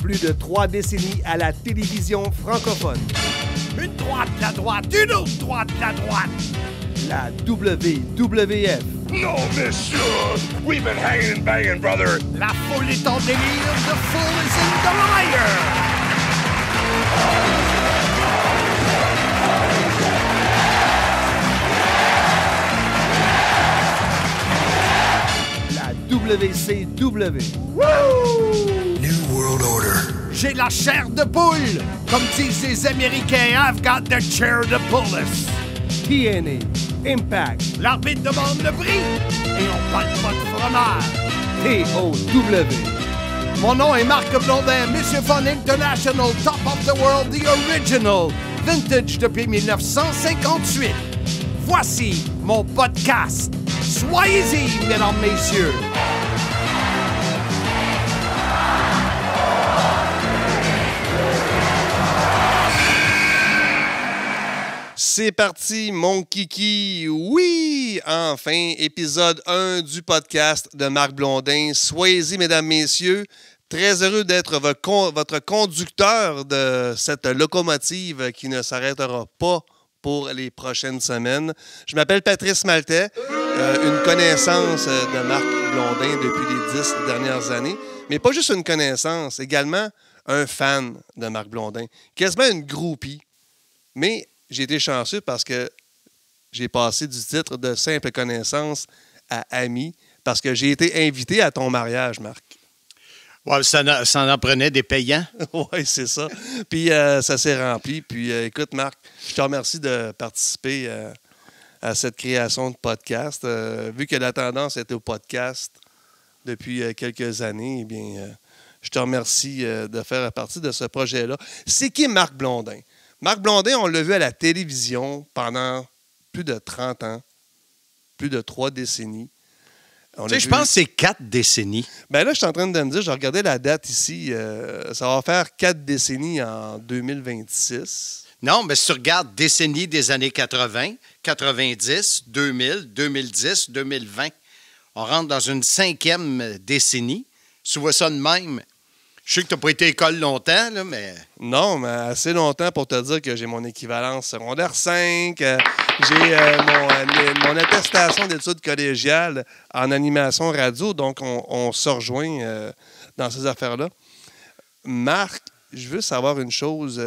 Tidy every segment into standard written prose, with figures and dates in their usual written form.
Plus de 3 décennies à la télévision francophone. Une droite, la droite, une autre droite, la droite. La WWF. No, monsieur! We've been hanging and banging, brother! La foule est en délire, the fool is in the liar! La WCW. Woo! New World Order. J'ai la chair de poule! Comme disent les Américains, I've got the chair to pull us! TNA. Impact. L'arbitre demande le prix et on parle pas de fromage. TOW. Mon nom est Marc Blondin, Monsieur Fun International, Top of the World, the original, vintage depuis 1958. Voici mon podcast. Soyez-y, mesdames, messieurs. C'est parti, mon kiki. Oui, enfin, épisode 1 du podcast de Marc Blondin. Soyez-y, mesdames, messieurs. Très heureux d'être votre conducteur de cette locomotive qui ne s'arrêtera pas pour les prochaines semaines. Je m'appelle Patrice Maltais, une connaissance de Marc Blondin depuis les 10 dernières années. Mais pas juste une connaissance, également un fan de Marc Blondin. Quasiment une groupie. Mais j'ai été chanceux parce que j'ai passé du titre de simple connaissance à ami parce que j'ai été invité à ton mariage, Marc. Ouais, ça en prenait des payants. Oui, c'est ça. Puis ça s'est rempli. Puis écoute, Marc, je te remercie de participer à cette création de podcast. Vu que la tendance était au podcast depuis quelques années, eh bien, je te remercie de faire partie de ce projet-là. C'est qui Marc Blondin? Marc Blondin, on l'a vu à la télévision pendant plus de 30 ans, plus de 3 décennies. Je pense que c'est 4 décennies. Bien là, je suis en train de me dire, je regardais la date ici, ça va faire 4 décennies en 2026. Non, mais si tu regardes décennies des années 80, 90, 2000, 2010, 2020, on rentre dans une 5e décennie. Tu vois ça de même. Je sais que tu n'as pas été à l'école longtemps, là, mais... Non, mais assez longtemps pour te dire que j'ai mon équivalence secondaire 5, j'ai mon attestation d'études collégiales en animation radio, donc on se rejoint dans ces affaires-là. Marc, je veux savoir une chose.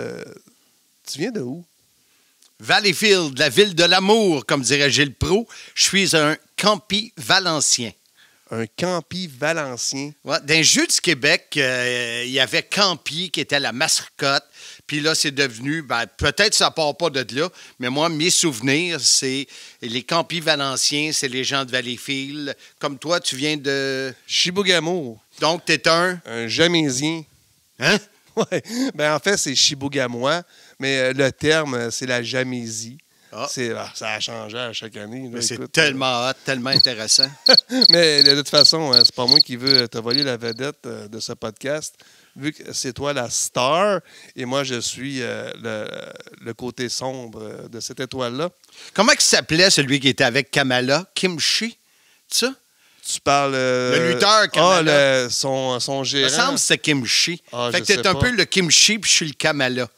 Tu viens de où? Valleyfield, la ville de l'amour, comme dirait Gilles Proulx. Je suis un campi valencien. Un campi valencien. Ouais, dans les Jeux du Québec, il y avait Campi qui était la mascotte. Puis là, c'est devenu, peut-être ça part pas de là, mais moi, mes souvenirs, c'est les Campis valenciens, c'est les gens de Valleyfield. Comme toi, tu viens de... Chibougamau. Donc, t'es un... Un Jamaisien. Hein? Oui. Ben en fait, c'est Chibougamois, mais le terme, c'est la Jamésie. Ah. Ça a changé à chaque année. Là, c'est écoute, tellement hot, tellement intéressant. Mais de toute façon, c'est pas moi qui veux te voler la vedette de ce podcast, vu que c'est toi la star et moi je suis le côté sombre de cette étoile-là. Comment il s'appelait celui qui était avec Kamala? Kimchi? C'est ça? Tu parles... le lutteur Kamala. Son gérant. Il me semble que c'est Kimchi. Fait que t'es un peu le Kimchi puis je suis le Kamala.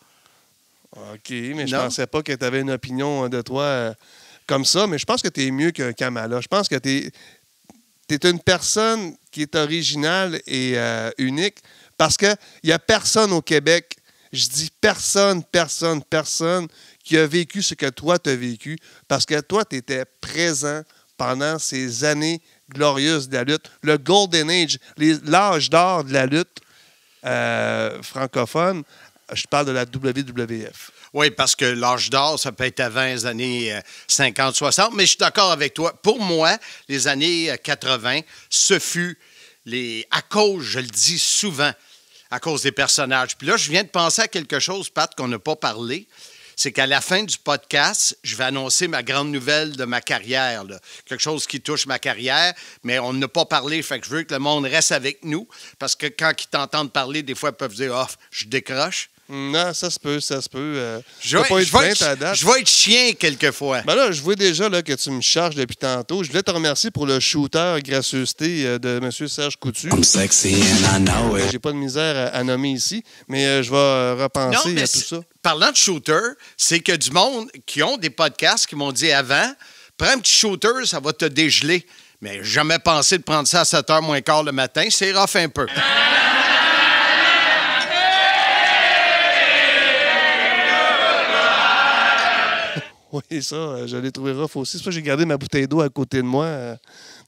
OK, mais je pensais pas que tu avais une opinion de toi comme ça, mais je pense que tu es mieux qu'un Kamala. Je pense que tu es une personne qui est originale et unique parce qu'il n'y a personne au Québec, je dis personne qui a vécu ce que toi tu as vécu parce que toi, tu étais présent pendant ces années glorieuses de la lutte, le Golden Age, l'âge d'or de la lutte francophone. Je parle de la WWF. Oui, parce que l'âge d'or, ça peut être avant les années 50-60, mais je suis d'accord avec toi. Pour moi, les années 80, ce fut à cause, je le dis souvent, à cause des personnages. Puis là, je viens de penser à quelque chose, Pat, qu'on n'a pas parlé. C'est qu'à la fin du podcast, je vais annoncer ma grande nouvelle de ma carrière. Là. Quelque chose qui touche ma carrière, mais on n'a pas parlé. Fait que je veux que le monde reste avec nous. Parce que quand ils t'entendent parler, des fois, ils peuvent dire « Ah, je décroche ». Non, ça se peut. Je t'as pas eu de plainte à la vais date. être chien quelquefois. Ben là, je vois déjà là, que tu me charges depuis tantôt. Je voulais te remercier pour le shooter gracieuseté de M. Serge Coutu. I'm sexy and I know it. J'ai pas de misère à nommer ici, mais je vais repenser mais à tout ça. parlant de shooter, c'est que du monde qui ont des podcasts qui m'ont dit avant, prends un petit shooter, ça va te dégeler. Mais j'ai jamais pensé de prendre ça à 7h moins quart le matin. C'est rough un peu. Oui, ça, je l'ai trouvé rough aussi. C'est pour ça que j'ai gardé ma bouteille d'eau à côté de moi.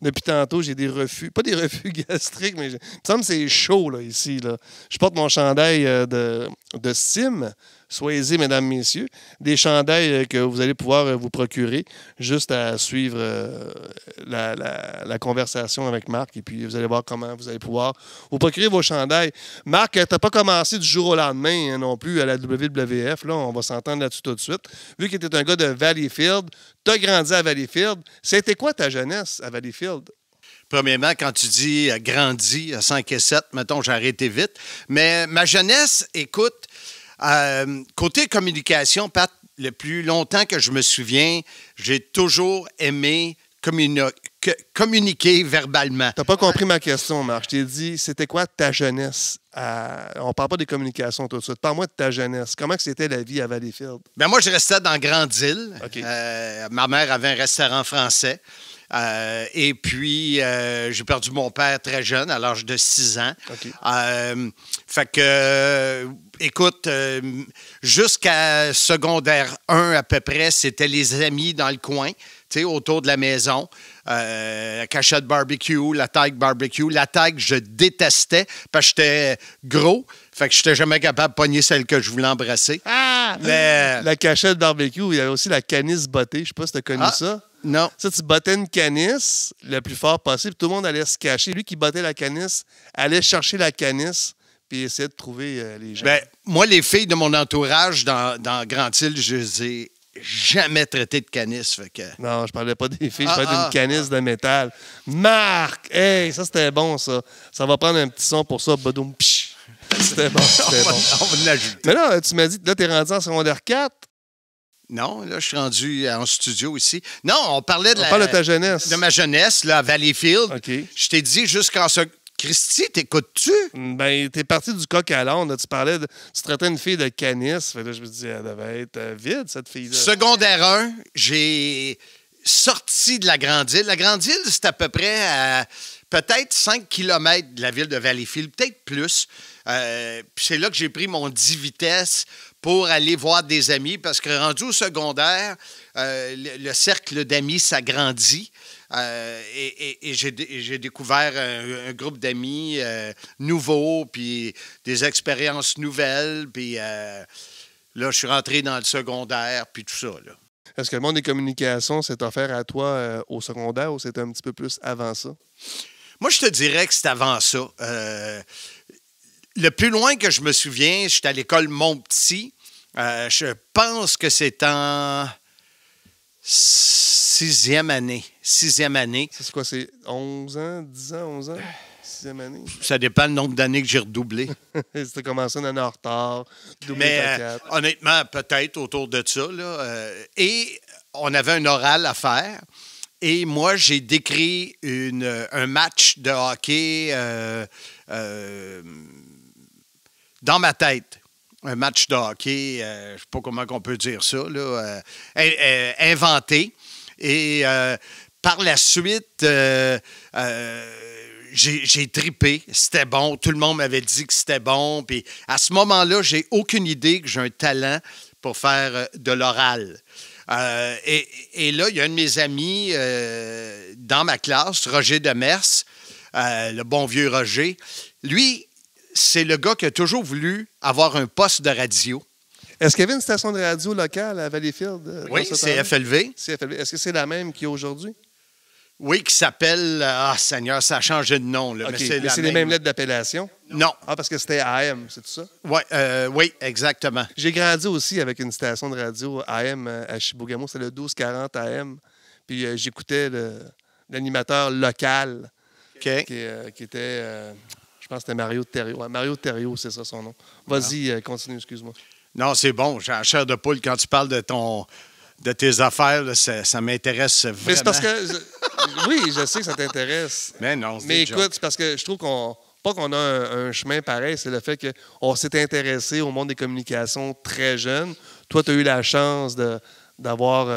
Depuis tantôt, j'ai des refus. Pas des refus gastriques, mais il me semble que c'est chaud là, ici. Là. Je porte mon chandail de Sim. Soyez-y, mesdames, messieurs. Des chandails que vous allez pouvoir vous procurer juste à suivre la conversation avec Marc. Et puis, vous allez voir comment vous allez pouvoir vous procurer vos chandails. Marc, tu n'as pas commencé du jour au lendemain non plus à la WWF. Là, on va s'entendre là-dessus tout de suite. Vu que tu es un gars de Valleyfield, tu as grandi à Valleyfield. C'était quoi ta jeunesse à Valleyfield? Premièrement, quand tu dis grandi à 5 et 7, mettons, j'ai arrêté vite. Mais ma jeunesse, écoute, côté communication, Pat, le plus longtemps que je me souviens, j'ai toujours aimé communiquer verbalement. T'as pas compris ma question, Marc. Je t'ai dit, c'était quoi ta jeunesse? On parle pas des communications tout de suite. Parle-moi de ta jeunesse. Comment que c'était la vie à Valleyfield? Ben moi, je restais dans Grande-Île. OK. Ma mère avait un restaurant français. Et puis, j'ai perdu mon père très jeune, à l'âge de 6 ans. OK. Fait que, écoute, jusqu'à secondaire 1 à peu près, c'était les amis dans le coin, tu sais, autour de la maison. La cachette barbecue, la tag barbecue. La tag, je détestais parce que j'étais gros. Fait que j'étais jamais capable de pogner celle que je voulais embrasser. Mais... La cachette barbecue, il y avait aussi la canisse bottée. Je sais pas si tu as connu ça. Non. Ça, tu bottais une canisse le plus fort possible. Tout le monde allait se cacher. Lui qui bottait la canisse allait chercher la canisse puis essayer de trouver les gens. Ben, moi, les filles de mon entourage dans Grande-Île, je les ai jamais traitées de canisse. Fait que... Non, je parlais pas des filles, je parlais d'une canisse de métal. Marc! Hey, ça, c'était bon, ça. Ça va prendre un petit son pour ça. Badoum, psh. C'était bon, c'était bon. On va l'ajouter. Mais là, tu m'as dit, là, t'es rendu en secondaire 4. Non, là, je suis rendu en studio ici. Non, on parlait de parle de ta jeunesse. De ma jeunesse, là, à Valleyfield. OK. Je t'ai dit jusqu'en ce... Christy, t'écoutes-tu? Ben, t'es parti du coq à l'âne. Tu traitais une fille de canisse. Fait là, je me dis, elle devait être vide, cette fille-là. Secondaire 1, j'ai sorti de la Grande-Île. La Grande-Île, c'est à peu près à peut-être 5 km de la ville de Valleyfield, peut-être plus. Puis c'est là que j'ai pris mon 10 vitesses pour aller voir des amis, parce que rendu au secondaire, le cercle d'amis s'agrandit. Et j'ai découvert un groupe d'amis nouveaux, puis des expériences nouvelles. Puis là, je suis rentré dans le secondaire, puis tout ça, là. Est-ce que le monde des communications s'est offert à toi au secondaire ou c'était un petit peu plus avant ça? Moi, je te dirais que c'est avant ça. Le plus loin que je me souviens, j'étais à l'école Montpetit. Je pense que c'est en 6e année. 6e année. C'est quoi, c'est 11 ans, 10 ans, 11 ans? 6e année? Ça dépend le nombre d'années que j'ai redoublé. C'était commencé une année en retard. Mais honnêtement, peut-être autour de ça. Là, et on avait un oral à faire. Et moi, j'ai décrit un match de hockey dans ma tête. Un match de hockey, je ne sais pas comment on peut dire ça, là, inventé. Et par la suite, j'ai tripé. C'était bon. Tout le monde m'avait dit que c'était bon. Puis à ce moment-là, j'ai aucune idée que j'ai un talent pour faire de l'oral. Et là, il y a un de mes amis dans ma classe, Roger Demers, le bon vieux Roger. Lui, c'est le gars qui a toujours voulu avoir un poste de radio. Est-ce qu'il y avait une station de radio locale à Valleyfield? Oui, c'est CFLV. CFLV. Est-ce que c'est la même qu'il y a aujourd'hui? Oui, qui s'appelle... Ah, Seigneur, ça a changé de nom. Là, okay. Mais c'est les mêmes lettres d'appellation? Non. Ah, parce que c'était AM, c'est tout ça? Ouais, oui, exactement. J'ai grandi aussi avec une station de radio AM à Chibougamau. C'était le 1240 AM. Puis j'écoutais l'animateur local qui était... je Je pense que c'était Mario Thériault. Ouais, Mario Thériault, c'est ça son nom. Vas-y, continue, excuse-moi. Non, c'est bon. J'ai la chair de poule quand tu parles de tes affaires. Là, ça m'intéresse vraiment. Mais c'est parce que... Oui, je sais que ça t'intéresse. Mais non, c'est Mais des écoute, jokes. c'est parce que je trouve qu'on... Pas qu'on a un chemin pareil, c'est le fait qu'on s'est intéressé au monde des communications très jeune. Toi, tu as eu la chance d'avoir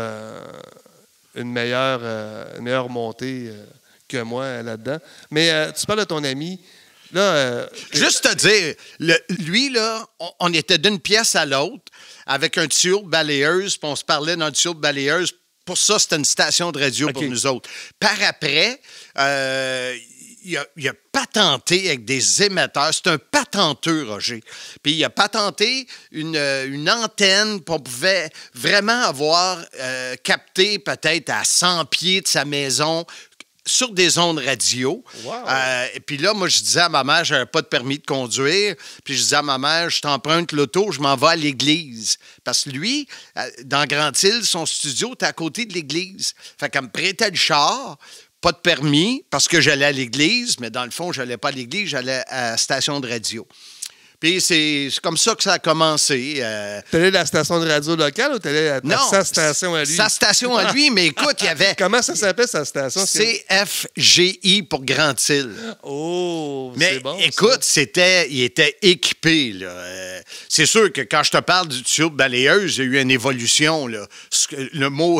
une meilleure montée que moi là-dedans. Mais tu parles de ton ami. Là, Juste te dire, lui, là, on était d'une pièce à l'autre avec un tuyau de balayeuse, puis on se parlait dans le tuyau de balayeuse. Pour ça, c'était une station de radio pour nous autres. Par après, il a patenté avec des émetteurs. C'est un patenteux, Roger. Puis il a patenté une antenne qu'on pouvait vraiment avoir capté peut-être à 100 pieds de sa maison sur des ondes radio. Wow. Et puis là, moi, je disais à ma mère, je n'avais pas de permis de conduire. Puis je disais à ma mère, je t'emprunte l'auto, je m'en vais à l'église. Parce que lui, dans Grand-Île, son studio était à côté de l'église. Fait qu'elle me prêtait le char, pas de permis, parce que j'allais à l'église, mais dans le fond, je n'allais pas à l'église, j'allais à la station de radio. Puis c'est comme ça que ça a commencé. t'allais à la station de radio locale ou t'allais à sa station à lui? Sa station à lui, mais écoute, il y avait... Comment ça s'appelle, sa station? CFGI pour Grand-Île. Oh, Mais c'est bon. écoute, il était équipé. Là. C'est sûr que quand je te parle du tuyau de balayeuse, il y a eu une évolution. Là. Le mot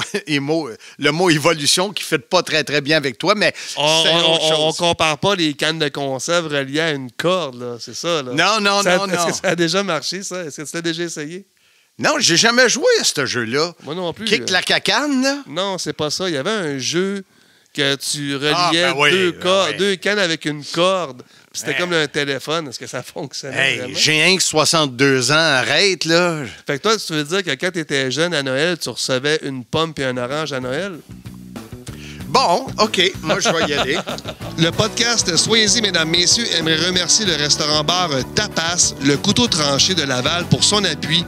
évolution qui ne fait pas très, très bien avec toi, mais c'est autre chose. On compare pas les cannes de conserve reliées à une corde, là. C'est ça, là. Non. Est-ce que ça a déjà marché, ça? Est-ce que tu l'as déjà essayé? Non, j'ai jamais joué à ce jeu-là. Moi non plus. Kick la cacane, là? Non, c'est pas ça. Il y avait un jeu que tu reliais deux cannes avec une corde. Puis c'était comme un téléphone. Est-ce que ça fonctionnait vraiment? J'ai rien que 62 ans, arrête, là. Fait que toi, tu veux dire que quand tu étais jeune à Noël, tu recevais une pomme et un orange à Noël? Bon, OK, moi, je vais y aller. Le podcast Soyez-y, mesdames, messieurs, aimerait remercier le restaurant-bar Tapas, le couteau tranché de Laval, pour son appui.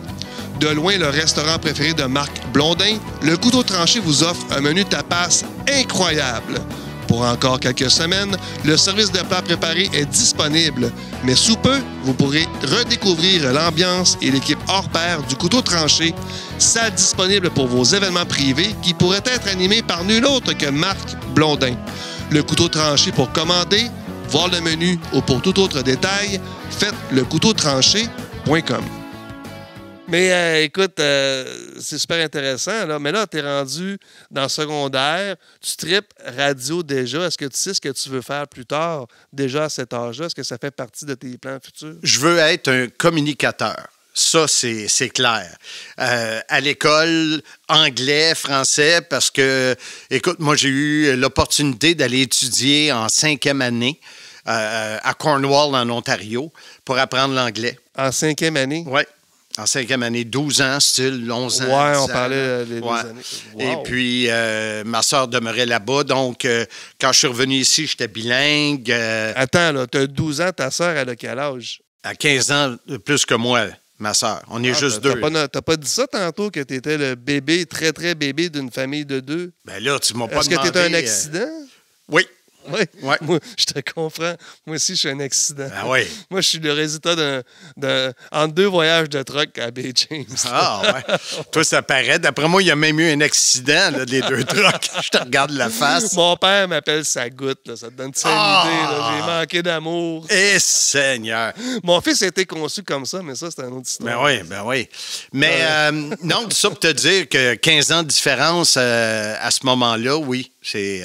De loin, le restaurant préféré de Marc Blondin, le couteau tranché vous offre un menu tapas incroyable. Pour encore quelques semaines, le service de plats préparés est disponible. Mais sous peu, vous pourrez redécouvrir l'ambiance et l'équipe hors pair du couteau tranché, salle disponible pour vos événements privés qui pourraient être animés par nul autre que Marc Blondin. Le couteau tranché pour commander, voir le menu ou pour tout autre détail, faites lecouteautranché.com. Mais écoute, c'est super intéressant, là. Mais là, tu es rendu dans le secondaire, tu tripes radio déjà. Est-ce que tu sais ce que tu veux faire plus tard, déjà à cet âge-là? Est-ce que ça fait partie de tes plans futurs? Je veux être un communicateur. Ça, c'est clair. À l'école, anglais, français, parce que, écoute, moi, j'ai eu l'opportunité d'aller étudier en 5e année à Cornwall, en Ontario, pour apprendre l'anglais. En 5e année? Oui. En 5e année, 12 ans, style 11 ans. Oui, 10 on ans. parlait des années. Wow. Et puis, ma soeur demeurait là-bas. Donc, quand je suis revenu ici, j'étais bilingue. Attends, là, tu as 12 ans, ta sœur, elle a quel âge? À 15 ans, plus que moi, ma soeur. On est juste deux. T'as pas dit ça tantôt, que tu étais le bébé, très, très bébé d'une famille de deux? Ben là, tu m'as pas Est-ce demandé... que tu un accident? Oui. Oui. Ouais. Moi, je te comprends. Moi aussi, je suis un accident. Ah oui. Moi, je suis le résultat entre 2 voyages de truck à Bay James. Ah, ouais. Toi, ça paraît. D'après moi, il y a même eu un accident, là, des 2 trucks. Je te regarde la face. Mon père m'appelle sa goutte. Là. Ça te donne une idée. Là. J'ai manqué d'amour. Eh, Seigneur. Mon fils a été conçu comme ça, mais ça, c'est une autre histoire. Ben oui. Mais non, ça pour te dire que 15 ans de différence à ce moment-là, oui. C'est,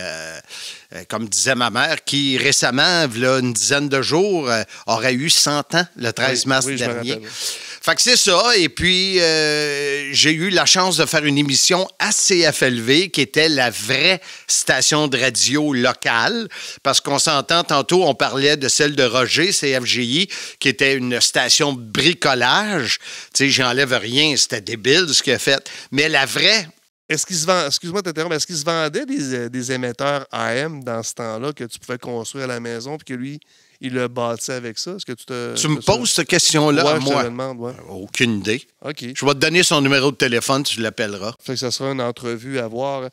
comme disait ma mère, qui récemment, il y a une dizaine de jours, aurait eu 100 ans, le 13 mars dernier. Fait que c'est ça. Et puis, j'ai eu la chance de faire une émission à CFLV, qui était la vraie station de radio locale. Parce qu'on s'entend, tantôt, on parlait de celle de Roger, CFGI, qui était une station de bricolage. Tu sais, j'enlève rien, c'était débile ce qu'il a fait. Mais la vraie... Est-ce qu'il se vend, excuse-moi de t'interrompre, est-ce qu'il se vendait des émetteurs AM dans ce temps-là que tu pouvais construire à la maison puis que lui, il l'a bâti avec ça? Est-ce que Tu me poses cette question-là ouais, à je te moi? le demande, ouais. Aucune idée. OK. Je vais te donner son numéro de téléphone, tu l'appelleras. Fait que ça sera une entrevue à voir.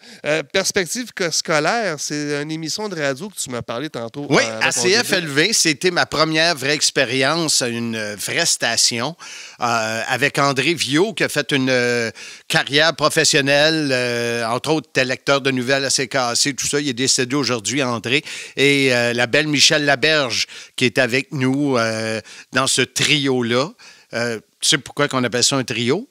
Perspective scolaire, c'est une émission de radio que tu m'as parlé tantôt. Oui, avant à ton début. CFLV, c'était ma première vraie expérience à une vraie station avec André Viau qui a fait une carrière professionnelle, entre autres, était lecteur de nouvelles à CKC, tout ça. Il est décédé aujourd'hui, André. Et la belle Michel Laberge qui est avec nous dans ce trio-là. Tu sais pourquoi on appelle ça un trio?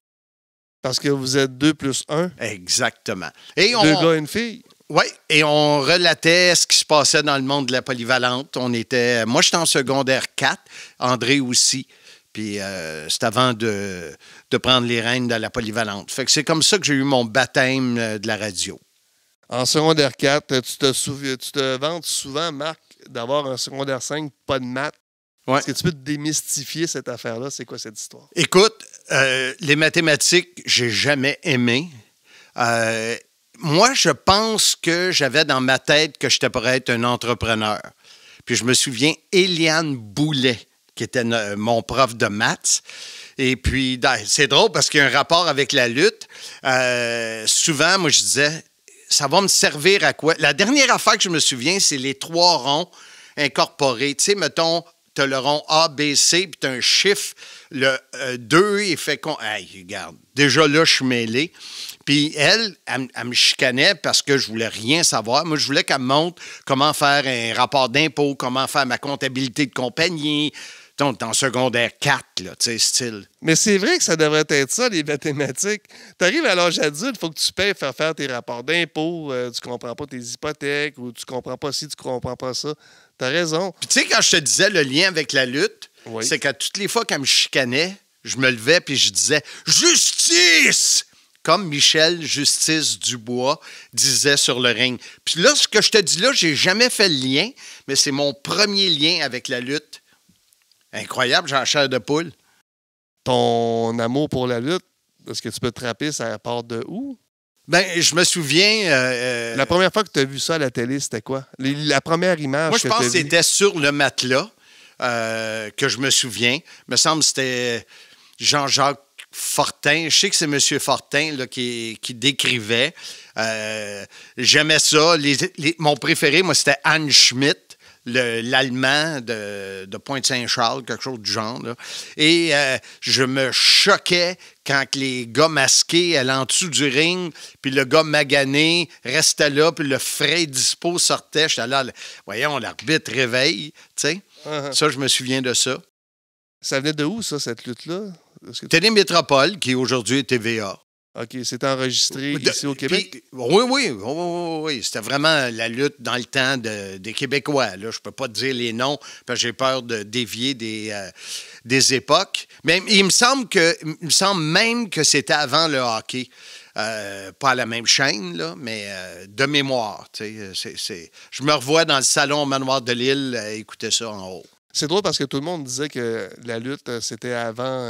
Parce que vous êtes 2 plus 1. Exactement. Et 2 gars et une fille. Oui, et on relatait ce qui se passait dans le monde de la polyvalente. Moi, j'étais en secondaire 4, André aussi. Puis c'est avant de prendre les rênes de la polyvalente. Fait que c'est comme ça que j'ai eu mon baptême de la radio. En secondaire 4, tu te vantes souvent, Marc, d'avoir un secondaire 5, pas de maths. Ouais. Est-ce que tu peux te démystifier cette affaire-là? C'est quoi cette histoire? Écoute, les mathématiques, j'ai jamais aimé. Moi, je pense que j'avais dans ma tête que j'étais pour être un entrepreneur. Puis je me souviens, Éliane Boulet, qui était mon prof de maths. Et puis, c'est drôle parce qu'il y a un rapport avec la lutte. Souvent, moi, je disais, ça va me servir à quoi? La dernière affaire que je me souviens, c'est les 3 ronds incorporés. Tu sais, mettons, tu as le rond A, B, C, puis tu as un chiffre. Le 2, il fait... Hey, regarde, déjà là, je suis mêlé. Puis elle me chicanait parce que je voulais rien savoir. Moi, je voulais qu'elle me montre comment faire un rapport d'impôt, comment faire ma comptabilité de compagnie. Donc, en secondaire 4, là, tu sais, style. Mais c'est vrai que ça devrait être ça, les mathématiques. Tu arrives à l'âge adulte, il faut que tu payes faire tes rapports d'impôt, tu comprends pas tes hypothèques, ou tu comprends pas ci, tu comprends pas ça. T'as raison. Puis tu sais, quand je te disais le lien avec la lutte, oui. C'est qu'à toutes les fois qu'elle me chicanait, je me levais puis je disais « Justice! » Comme Michel Justice Dubois disait sur le ring. Puis là, ce que je te dis là, j'ai jamais fait le lien, mais c'est mon premier lien avec la lutte. Incroyable, j'ai la chair de poule. Ton amour pour la lutte, est-ce que tu peux te rappeler, ça part de où? Ben, je me souviens... La première fois que tu as vu ça à la télé, c'était quoi? La première image moi, je pense que c'était sur le matelas que je me souviens. Il me semble que c'était Jean-Jacques Fortin. Je sais que c'est M. Fortin là, qui décrivait. J'aimais ça. Mon préféré, moi, c'était Anne Schmidt. L'Allemand de Pointe-Saint-Charles, quelque chose du genre. Là. Et je me choquais quand les gars masqués allaient en dessous du ring, puis le gars magané restait là, puis le frais dispo sortait. J'étais là, voyons, l'arbitre réveille, tu sais. Uh-huh. Ça, je me souviens de ça. Ça venait de où, ça, cette lutte-là? Télémétropole, qui aujourd'hui est TVA. OK, c'est enregistré ici au Québec? Puis, oui. C'était vraiment la lutte dans le temps des Québécois. Là, je ne peux pas te dire les noms parce que j'ai peur de dévier des époques. Mais il me semble même que c'était avant le hockey. Pas à la même chaîne, là, mais de mémoire. Je me revois dans le salon au Manoir de l'Île à écouter ça en haut. C'est drôle parce que tout le monde disait que la lutte, c'était avant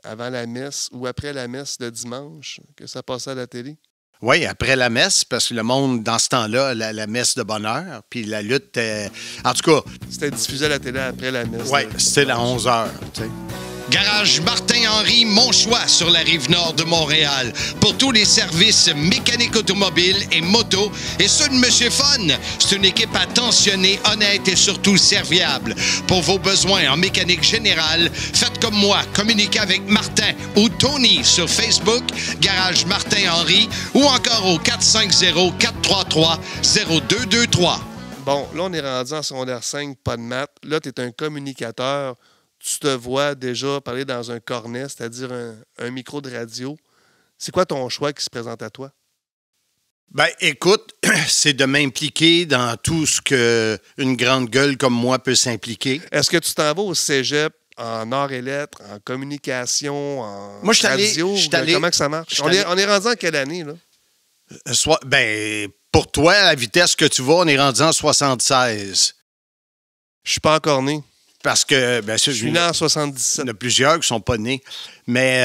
la messe ou après la messe de dimanche que ça passait à la télé. Oui, après la messe, parce que le monde, dans ce temps-là, la messe de bonne heure, puis la lutte, en tout cas... C'était diffusé à la télé après la messe. Oui, c'était à 11 h, tu sais. Garage Martin-Henry, mon choix sur la rive nord de Montréal. Pour tous les services mécaniques automobiles et moto. Et ceux de Monsieur Fun, c'est une équipe attentionnée, honnête et surtout serviable. Pour vos besoins en mécanique générale, faites comme moi. Communiquez avec Martin ou Tony sur Facebook, Garage Martin-Henry, ou encore au 450-433-0223. Bon, là, on est rendu en secondaire 5, pas de maths. Là, tu es un communicateur. Tu te vois déjà parler dans un cornet, c'est-à-dire un micro de radio. C'est quoi ton choix qui se présente à toi? Ben, écoute, c'est de m'impliquer dans tout ce qu'une grande gueule comme moi peut s'impliquer. Est-ce que tu t'en vas au cégep en arts et lettres, en communication, en moi, radio? Comment que ça marche? On est rendu en quelle année, là? Pour toi, à la vitesse que tu vas, on est rendu en 76. Je suis pas encore né. Parce que, bien sûr, je suis né en 77. Il y en a plusieurs qui ne sont pas nés. Mais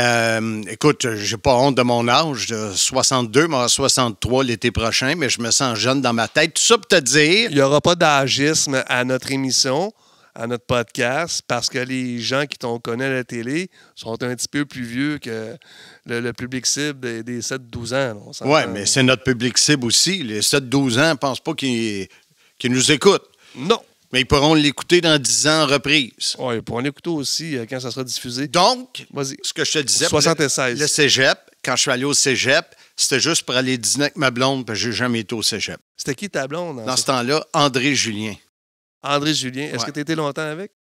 écoute, j'ai pas honte de mon âge. De 62, mais 63 l'été prochain, mais je me sens jeune dans ma tête. Tout ça pour te dire... Il n'y aura pas d'âgisme à notre émission. à notre podcast parce que les gens qui t'ont connu à la télé sont un petit peu plus vieux que le public cible des 7-12 ans. Oui, mais c'est notre public cible aussi. Les 7-12 ans ne pensent pas qu'ils nous écoutent. Non. Mais ils pourront l'écouter dans 10 ans en reprise. Oui, ils pourront l'écouter aussi quand ça sera diffusé. Donc, vas-y. Ce que je te disais, 76. Le cégep, quand je suis allé au cégep, c'était juste pour aller dîner avec ma blonde, parce que j'ai jamais été au cégep. C'était qui ta blonde? Dans ce temps-là, André Julien. André Julien. Est-ce que Ouais. tu étais longtemps avec?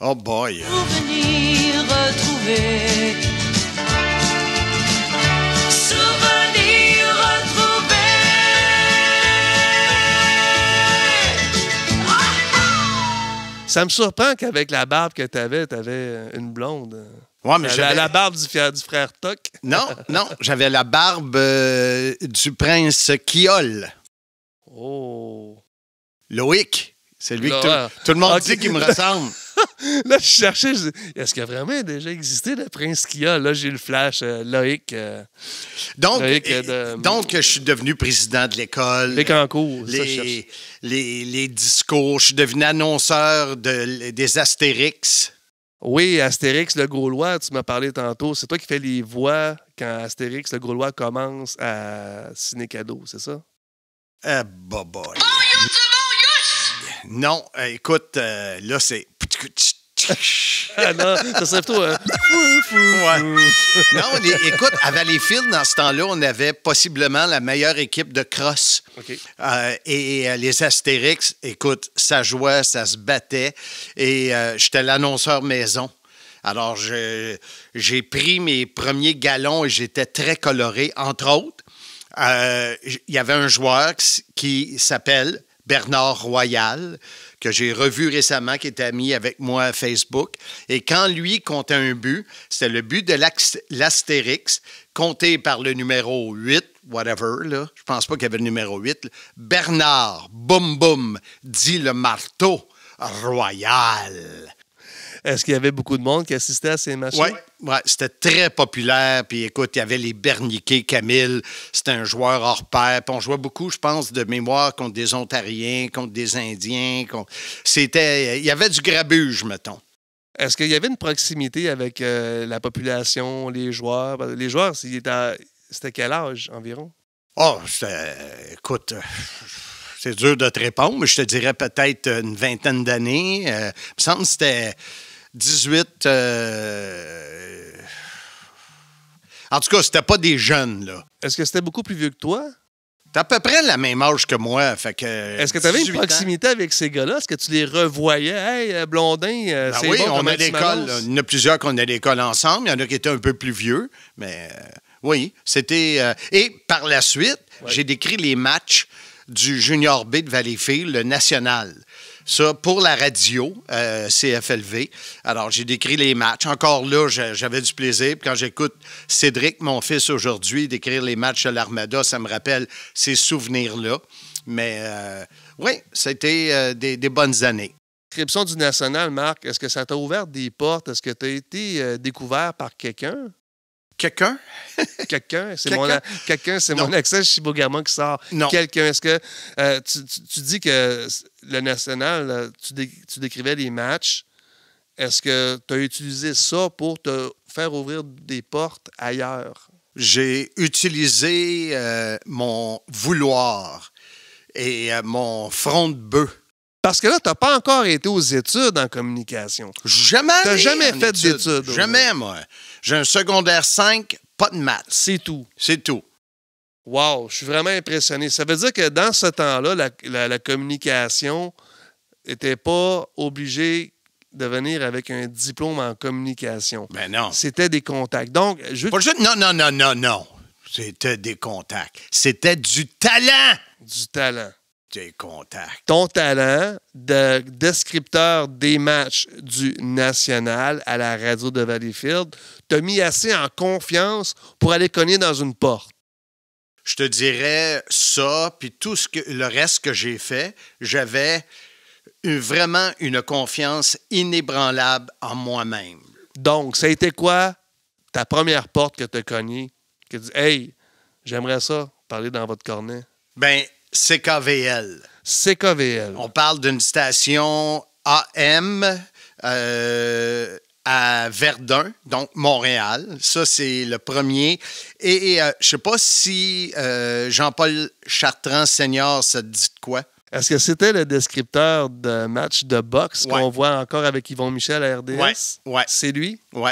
Oh boy! Pour venir retrouver. Souvenir retrouvé. Ça me surprend qu'avec la barbe que tu avais une blonde. Ouais, mais La barbe du frère Toc. Non, j'avais la barbe du prince Kiol. Oh. Loïc. C'est lui que Là, tout le monde ok. dit qu'il me ressemble. Là, je cherchais, je dis, est-ce qu'il y a vraiment déjà existé le prince Kia? Là, j'ai le flash, Loïc. Donc, Loïc, donc, je suis devenu président de l'école. Les concours. ça, je cherche. Les discours. Je suis devenu annonceur des Astérix. Oui, Astérix, le Gaulois, tu m'as parlé tantôt. C'est toi qui fais les voix quand Astérix, le Gaulois, commence à Ciné-Cadeau, c'est ça? Boy. Non, écoute, là, c'est... Ah non, ça serait plutôt... Ouais. Non, écoute, à Valleyfield, dans ce temps-là, on avait possiblement la meilleure équipe de cross. OK. Et les Astérix, écoute, ça jouait, ça se battait. Et j'étais l'annonceur maison. Alors, j'ai pris mes premiers galons et j'étais très coloré. Entre autres, il y avait un joueur qui s'appelle Bernard Royal, que j'ai revu récemment, qui était ami avec moi à Facebook. Et quand lui comptait un but, c'était le but de l'Astérix, compté par le numéro 8, whatever, là. Je pense pas qu'il y avait le numéro 8. Là. Bernard, boum boum, dit le marteau royal. Est-ce qu'il y avait beaucoup de monde qui assistait à ces matchs? Oui, c'était très populaire. Puis écoute, il y avait les Berniquet, Camille. C'était un joueur hors pair. Puis on jouait beaucoup, je pense, de mémoire contre des Ontariens, contre des Indiens. Il y avait du grabuge, mettons. Est-ce qu'il y avait une proximité avec la population, les joueurs? Les joueurs, c'était quel âge environ? Oh, écoute, c'est dur de te répondre, mais je te dirais peut-être une vingtaine d'années. Il me semble que c'était 18... En tout cas, c'était pas des jeunes, là. Est-ce que c'était beaucoup plus vieux que toi? T'as à peu près le même âge que moi, fait que... Est-ce que tu avais une 18 ans. proximité avec ces gars-là? Est-ce que tu les revoyais? Hey, Blondin, Ben c'est oui, bon, on comment a tu l'école. m'annonces? Il y en a plusieurs qu'on a l'école ensemble. Il y en a qui étaient un peu plus vieux, mais oui, c'était... et par la suite, j'ai décrit les matchs du Junior B de Valleyfield, le national. Ça, pour la radio, CFLV. Alors, j'ai décrit les matchs. Encore là, j'avais du plaisir. Puis quand j'écoute Cédric, mon fils, aujourd'hui, décrire les matchs de l'Armada, ça me rappelle ces souvenirs-là. Mais oui, c'était des bonnes années. Inscription du national, Marc, est-ce que ça t'a ouvert des portes? Est-ce que tu as été découvert par quelqu'un? Quelqu'un? Quelqu'un? C'est Non. mon accent chibougamau qui sort. Non. Quelqu'un. Est-ce que tu dis que le national, là, tu décrivais les matchs. Est-ce que tu as utilisé ça pour te faire ouvrir des portes ailleurs? J'ai utilisé mon vouloir et mon front de bœuf. Parce que là, tu n'as pas encore été aux études en communication. Jamais. T'as allé jamais en fait études. d'études, Jamais, moi. J'ai un secondaire 5, pas de maths. C'est tout. C'est tout. Wow, je suis vraiment impressionné. Ça veut dire que dans ce temps-là, la communication n'était pas obligée de venir avec un diplôme en communication. Ben non. C'était des contacts. Donc, je veux Pas juste... Non. C'était des contacts. C'était du talent. du talent. Des contacts. Ton talent de descripteur des matchs du national à la radio de Valleyfield t'a mis assez en confiance pour aller cogner dans une porte. Je te dirais ça, puis tout le reste que j'ai fait, j'avais vraiment une confiance inébranlable en moi-même. Donc, ça a été quoi ta première porte que tu as cognée? Que tu dis, hey, j'aimerais ça, parler dans votre cornet. Ben, CKVL. CKVL. On parle d'une station AM à Verdun, donc Montréal. Ça, c'est le premier. Et je ne sais pas si Jean-Paul Chartrand Senior, ça te dit de quoi? Est-ce que c'était le descripteur de match de boxe qu'on voit encore avec Yvon Michel à RDS? Ouais. C'est lui? Oui.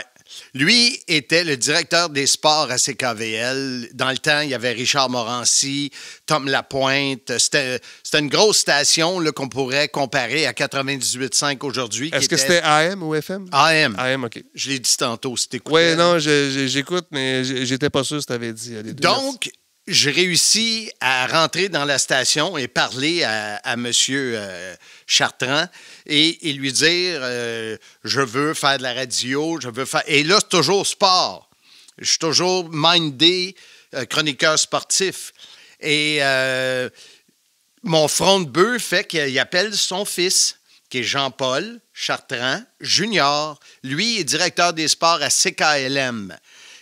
Lui était le directeur des sports à CKVL. Dans le temps, il y avait Richard Morancy, Tom Lapointe. C'était une grosse station là, qu'on pourrait comparer à 98.5 aujourd'hui. Est-ce que c'était AM ou FM? AM. AM, OK. Je l'ai dit tantôt, c'était écouté. Oui, non, j'écoute, mais j'étais pas sûr si tu avais dit les deux. Donc, j'ai réussi à rentrer dans la station et parler à M. Chartrand et lui dire je veux faire de la radio, je veux faire. Et là, c'est toujours sport. Je suis toujours mindé, chroniqueur sportif. Et mon front de bœuf fait qu'il appelle son fils, qui est Jean-Paul Chartrand Junior. Lui est directeur des sports à CKLM,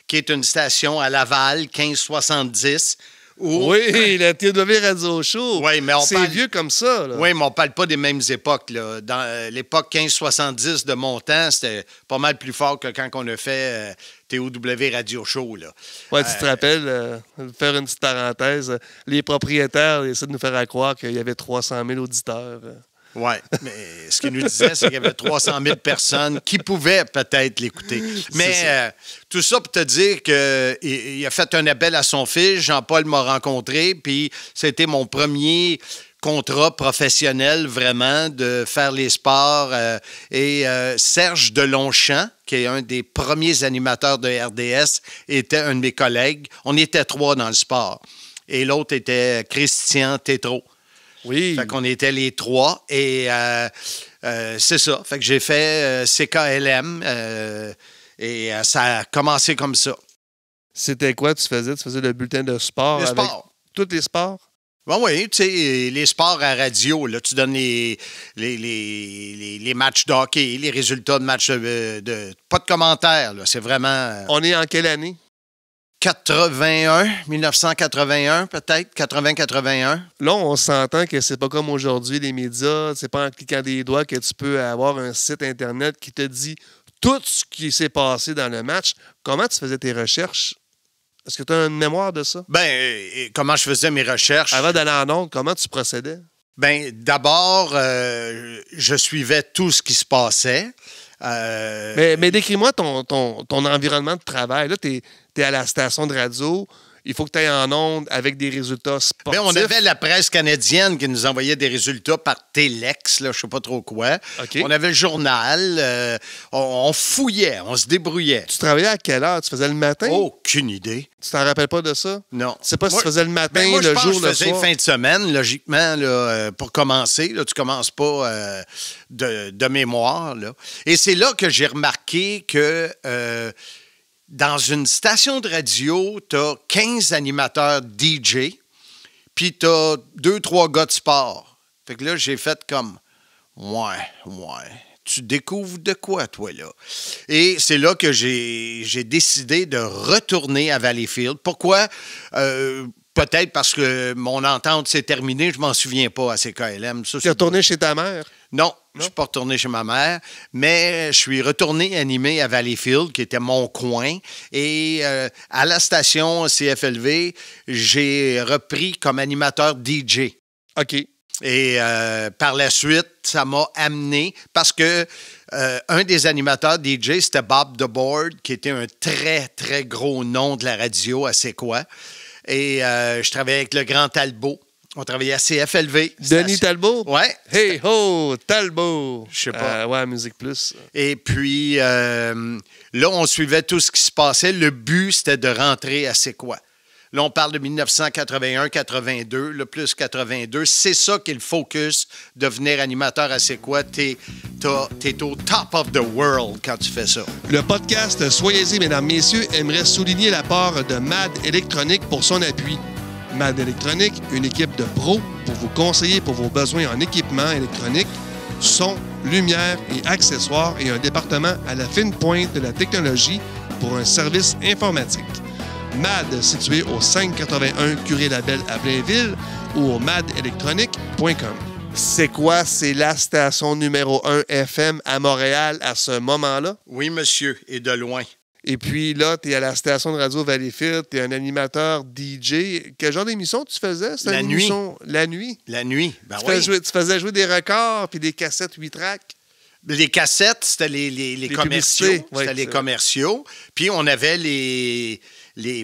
qui est une station à Laval, 1570. Oui, la TW Radio Show. Oui, mais c'est vieux comme ça. Là. Oui, mais on ne parle pas des mêmes époques. Là. Dans l'époque 1570 de mon temps, c'était pas mal plus fort que quand on a fait TOW Radio Show. Oui, tu te rappelles, faire une petite parenthèse, les propriétaires essaient de nous faire croire qu'il y avait 300 000 auditeurs. Oui, mais ce qu'il nous disait, c'est qu'il y avait 300 000 personnes qui pouvaient peut-être l'écouter. Mais tout ça pour te dire qu'il a fait un appel à son fils. Jean-Paul m'a rencontré, puis c'était mon premier contrat professionnel, vraiment, de faire les sports. Et Serge Delonchamp, qui est un des premiers animateurs de RDS, était un de mes collègues. On était 3 dans le sport. Et l'autre était Christian Tétrault. Oui. Fait qu'on était les 3 et c'est ça. Fait que j'ai fait CKLM et ça a commencé comme ça. C'était quoi tu faisais? Tu faisais le bulletin de sport Le avec sport. Tous les sports? Bon, oui, tu sais, les sports à radio, là, tu donnes les matchs de hockey, les résultats de matchs pas de commentaires, là, c'est vraiment... On est en quelle année? 1981 peut-être, 80-81. Là, on s'entend que c'est pas comme aujourd'hui, les médias, c'est pas en cliquant des doigts que tu peux avoir un site Internet qui te dit tout ce qui s'est passé dans le match. Comment tu faisais tes recherches? Est-ce que tu as une mémoire de ça? Bien, comment je faisais mes recherches? Avant d'aller en ondes, comment tu procédais? Bien, d'abord, je suivais tout ce qui se passait. Mais décris-moi ton environnement de travail. Là, tu es à la station de radio. Il faut que tu ailles en ondes avec des résultats sportifs. Bien, on avait la presse canadienne qui nous envoyait des résultats par Télex, là, je ne sais pas trop quoi. Okay. On avait le journal. On fouillait, on se débrouillait. Tu travaillais à quelle heure? Tu faisais le matin? Aucune idée. Tu t'en rappelles pas de ça? Non. Tu sais pas si tu faisais le matin, moi, le jour, le soir? Je faisais fin de semaine, logiquement, là, pour commencer. Là, tu commences pas de mémoire. Là. Et c'est là que j'ai remarqué que dans une station de radio, tu as 15 animateurs DJ, puis tu as 2-3 gars de sport. Fait que là, j'ai fait comme, ouais. Tu découvres de quoi, toi, là? Et c'est là que j'ai décidé de retourner à Valleyfield. Pourquoi? Peut-être parce que mon entente s'est terminée, je m'en souviens pas à CKLM. Tu es retourné chez ta mère? Non, je ne suis pas retourné chez ma mère, mais je suis retourné animer à Valleyfield, qui était mon coin. Et à la station CFLV, j'ai repris comme animateur DJ. OK. Et par la suite, ça m'a amené, parce que un des animateurs DJ, c'était Bob DeBoard, qui était un très, très gros nom de la radio à C'est quoi. Et je travaillais avec le grand Talbot. On travaillait à CFLV. Denis Talbot? Ouais. Hey ho, Talbot! Je sais pas. Ouais, Musique Plus. Et puis, là, on suivait tout ce qui se passait. Le but, c'était de rentrer à C'est quoi. Là, on parle de 1981-82, le plus 82. C'est ça qui est le focus, devenir animateur à C'est quoi. T'es au top of the world quand tu fais ça. Le podcast Soyez-y, mesdames, messieurs, aimerait souligner l'apport de MAD Électronique pour son appui. MAD Électronique, une équipe de pros pour vous conseiller pour vos besoins en équipement électronique, son, lumière et accessoires et un département à la fine pointe de la technologie pour un service informatique. MAD, situé au 581 Curé-Labelle à Blainville ou au madelectronique.com. C'est quoi? C'est la station numéro 1 FM à Montréal à ce moment-là. Oui, monsieur, et de loin. Et puis là, tu es à la station de radio Valleyfield, tu es un animateur DJ. Quel genre d'émission tu faisais? C'était une émission la nuit. La nuit, ben Tu oui. faisais jouer des records puis des cassettes 8 tracks. Les cassettes, c'était les commerciaux. publicités. C'était Ouais, les c'est commerciaux. Puis on avait les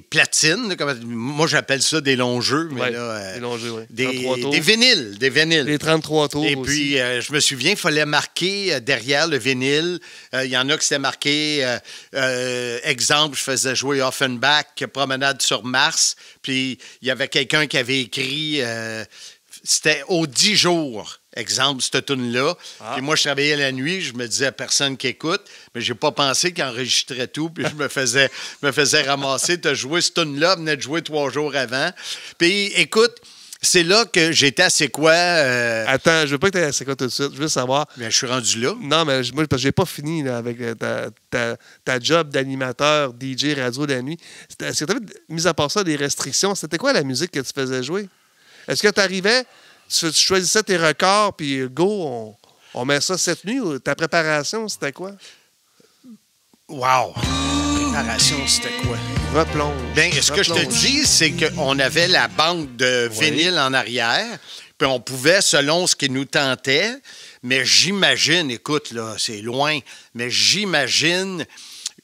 platines. Moi, j'appelle ça des longs jeux. Mais Ouais, là, des longs jeux, oui. des 33 tours. vinyles. Des vinyles. Les 33 tours Et aussi. puis, je me souviens, il fallait marquer derrière le vinyle. Il y en a qui s'étaient marqué, exemple, je faisais jouer Offenbach, Promenade sur Mars. Puis, il y avait quelqu'un qui avait écrit, c'était aux 10 jours. Exemple, cette tune-là. Puis moi, je travaillais la nuit, je me disais à personne qui écoute, mais j'ai pas pensé qu'il enregistrait tout, puis je me faisais ramasser. T'as joué cette tune-là, venait de jouer 3 jours avant. Puis écoute, c'est là que j'étais à C'est quoi. Attends, je veux pas que tu aies à C'est quoi tout de suite. Je veux savoir. Bien, je suis rendu là. Non, mais moi, parce que j'ai pas fini là, avec ta job d'animateur, DJ, radio de la nuit. Est-ce que tu avais, mis à part ça, des restrictions? C'était quoi la musique que tu faisais jouer? Est-ce que tu arrivais, tu choisissais tes records, puis go, on met ça cette nuit? Ou ta préparation, c'était quoi? Wow! Préparation, c'était quoi? Replonge. Bien, ce que je te dis, c'est qu'on avait la banque de vinyle en arrière, puis on pouvait, selon ce qui nous tentait, mais j'imagine, écoute, là, c'est loin, mais j'imagine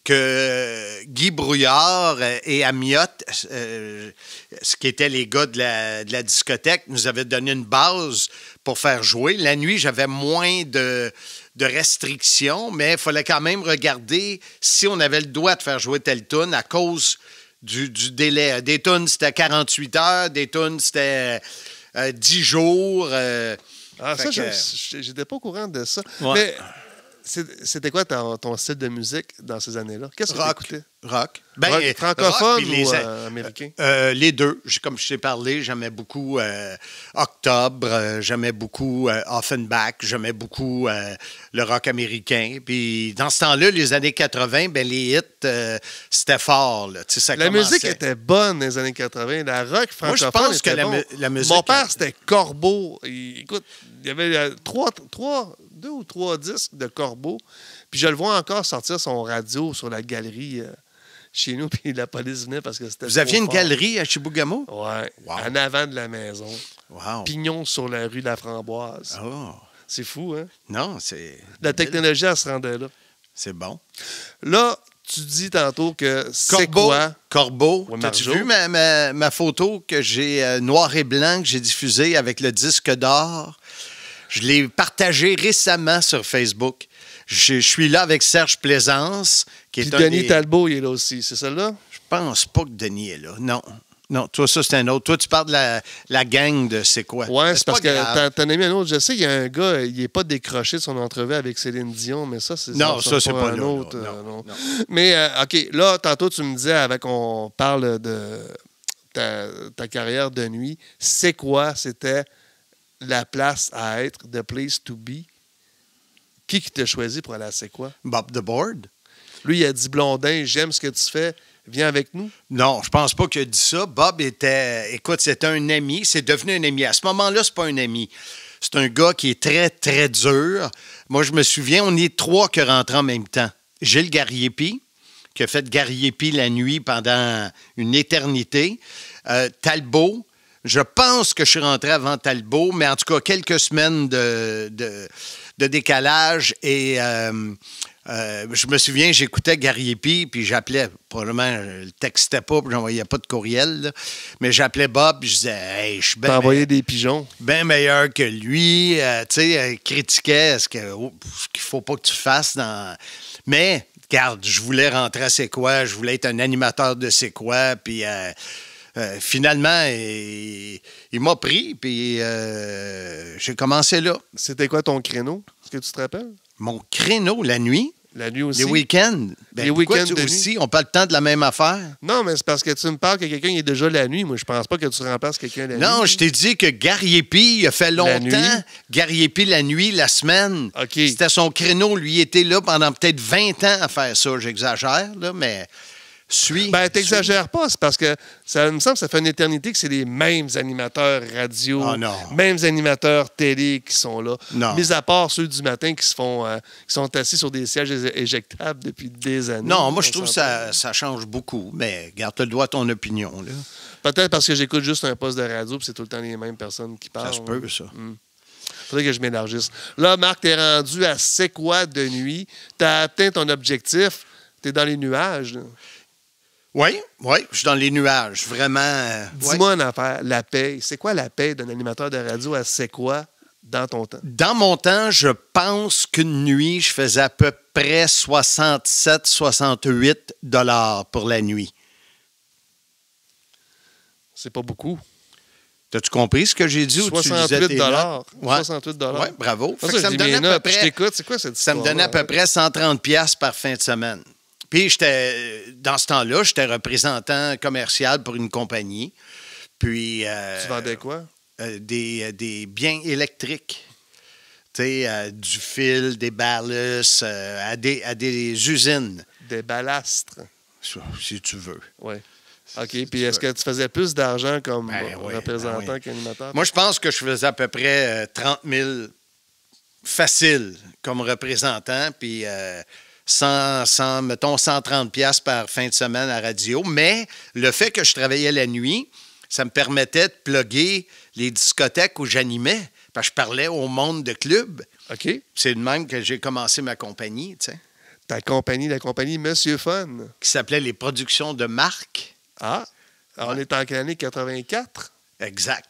que Guy Brouillard et Amiotte, ce qui étaient les gars de la discothèque, nous avaient donné une base pour faire jouer. La nuit, j'avais moins de restrictions, mais il fallait quand même regarder si on avait le droit de faire jouer telle tune à cause du délai. Des tunes, c'était 48 heures, des tunes, c'était 10 jours. Ah, ça, j'étais pas au courant de ça. Ouais. Mais c'était quoi ton style de musique dans ces années-là? Qu'est-ce que tu écoutais? Rock. Ben, rock francophone ou américain? Les deux. Comme je t'ai parlé, j'aimais beaucoup Octobre, j'aimais beaucoup Offenbach, j'aimais beaucoup le rock américain. Puis dans ce temps-là, les années 80, ben, les hits, c'était fort. Là. Ça la musique était bonne dans les années 80. La rock francophone. Moi, je pense que la musique. Mon père, c'était Corbeau. Écoute, il y avait 2 ou 3 disques de Corbeau. Puis je le vois encore sortir son radio sur la galerie chez nous, puis la police venait parce que c'était. Vous aviez une galerie à Chibougamau? Oui, en avant de la maison. Wow. Pignon sur la rue de la Framboise. Oh. C'est fou, hein? Non, c'est. La technologie, elle se rendait là. C'est bon. Là, tu dis tantôt que c'est quoi? Corbeau. Ouais, t'as-tu vu ma photo que j'ai noir et blanc, que j'ai diffusée avec le disque d'or? Je l'ai partagée récemment sur Facebook. Je suis là avec Serge Plaisance, qui est puis Denis Talbot, il est là aussi. C'est ça-là? Je pense pas que Denis est là. Non. Non, toi, ça, c'est un autre. Toi, tu parles de la gang de C'est quoi? Oui, c'est parce que t'en as mis un autre. Je sais qu'il y a un gars, il n'est pas décroché de son entrevue avec Céline Dion, mais ça, c'est non, ça, c'est pas un là, autre. non. Mais, OK, là, tantôt, tu me disais, on parle de ta carrière de nuit. C'est quoi? C'était la place à être, the place to be. Qui t'a choisi pour aller à C'est quoi? Bob the Board. Lui, il a dit, Blondin, j'aime ce que tu fais. Viens avec nous? Non, je pense pas qu'il a dit ça. Bob c'était un ami. C'est devenu un ami. À ce moment-là, c'est pas un ami. C'est un gars qui est très, très dur. Moi, je me souviens, on est 3 qui rentrent en même temps. Gilles Gariepi, qui a fait Gariepi la nuit pendant une éternité. Talbot. Je pense que je suis rentré avant Talbot, mais en tout cas, quelques semaines de décalage. Et je me souviens, j'écoutais Gariepi, puis j'appelais, probablement, je le textais pas, puis j'envoyais pas de courriel, là, mais j'appelais Bob, puis je disais, hey, je suis bien. T'as envoyé des pigeons. Bien meilleur que lui. Tu sais, critiquait ce qu'il faut pas que tu fasses dans. Mais, regarde, je voulais rentrer à C'est quoi, je voulais être un animateur de C'est quoi, puis. Finalement, il m'a pris, puis j'ai commencé là. C'était quoi ton créneau? Est-ce que tu te rappelles? Mon créneau, la nuit? La nuit aussi. Les week-ends? Les week-ends de aussi? nuit. On parle le temps de la même affaire? Non, mais c'est parce que tu me parles que quelqu'un est déjà la nuit. Moi, je pense pas que tu remplaces quelqu'un la nuit. Non, je t'ai dit que Gariepi, il a fait longtemps. Gariepi, la nuit, la semaine. Okay. C'était son créneau. Lui, il était là pendant peut-être 20 ans à faire ça. J'exagère, là, mais suis. Ben, t'exagères pas, c'est parce que ça me semble que ça fait une éternité que c'est les mêmes animateurs radio, Ah, non. mêmes animateurs télé qui sont là. Non. Mis à part ceux du matin qui sont assis sur des sièges éjectables depuis des années. Non, moi, je trouve que s'entend. ça change beaucoup. Mais garde le droit à ton opinion. Là. Peut-être parce que j'écoute juste un poste de radio puis c'est tout le temps les mêmes personnes qui parlent. Ça se peut, ça. Faudrait que je m'élargisse. Là, Marc, t'es rendu à C'est quoi de nuit? T'as atteint ton objectif. T'es dans les nuages. Là. Oui, je suis dans les nuages. Vraiment. Dis-moi une affaire. La paye. C'est quoi la paye d'un animateur de radio à C'est quoi dans ton temps? Dans mon temps, je pense qu'une nuit, je faisais à peu près 67-68 $ pour la nuit. C'est pas beaucoup. T'as-tu compris ce que j'ai dit? 68 $. Ouais. 68 $. Oui, bravo. C'est Fait que ça me donnait à peu Je près... t'écoute. C'est quoi cette Ça me donnait à peu près 130 $ par fin de semaine. Puis, dans ce temps-là, j'étais représentant commercial pour une compagnie. Puis... Tu vendais quoi? Des biens électriques. Tu sais, du fil, des ballasts, à des usines. Des balastres. Si tu veux. Oui. OK. Puis est-ce que tu faisais plus d'argent comme représentant oui. qu'animateur? Moi, je pense que je faisais à peu près 30 000 facile comme représentant, puis mettons 130 $ par fin de semaine à radio. Mais le fait que je travaillais la nuit, ça me permettait de plugger les discothèques où j'animais, parce que je parlais au monde de club. OK. C'est de même que j'ai commencé ma compagnie, tu sais, Ta compagnie, la compagnie Monsieur Fun. qui s'appelait Les Productions de Marc. Ah. Alors, on est en quelle année? 84? Exact.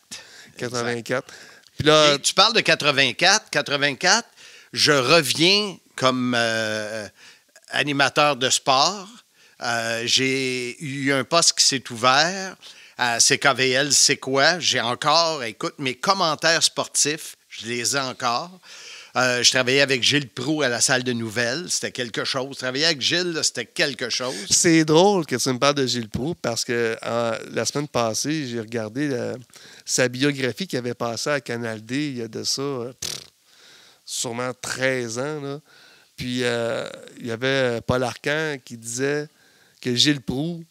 84. Puis là, Et tu parles de 84. 84, je reviens comme animateur de sport. J'ai eu un poste qui s'est ouvert à CKVL, c'est quoi? J'ai encore, écoute, mes commentaires sportifs, je les ai encore. Je travaillais avec Gilles Proulx à la salle de nouvelles. C'était quelque chose. Travailler avec Gilles, là, c'était quelque chose. c'est drôle que tu me parles de Gilles Proulx parce que la semaine passée, j'ai regardé sa biographie qui avait passé à Canal D il y a de ça sûrement 13 ans. Là. Puis il y avait Paul Arcand qui disait que Gilles Proulx,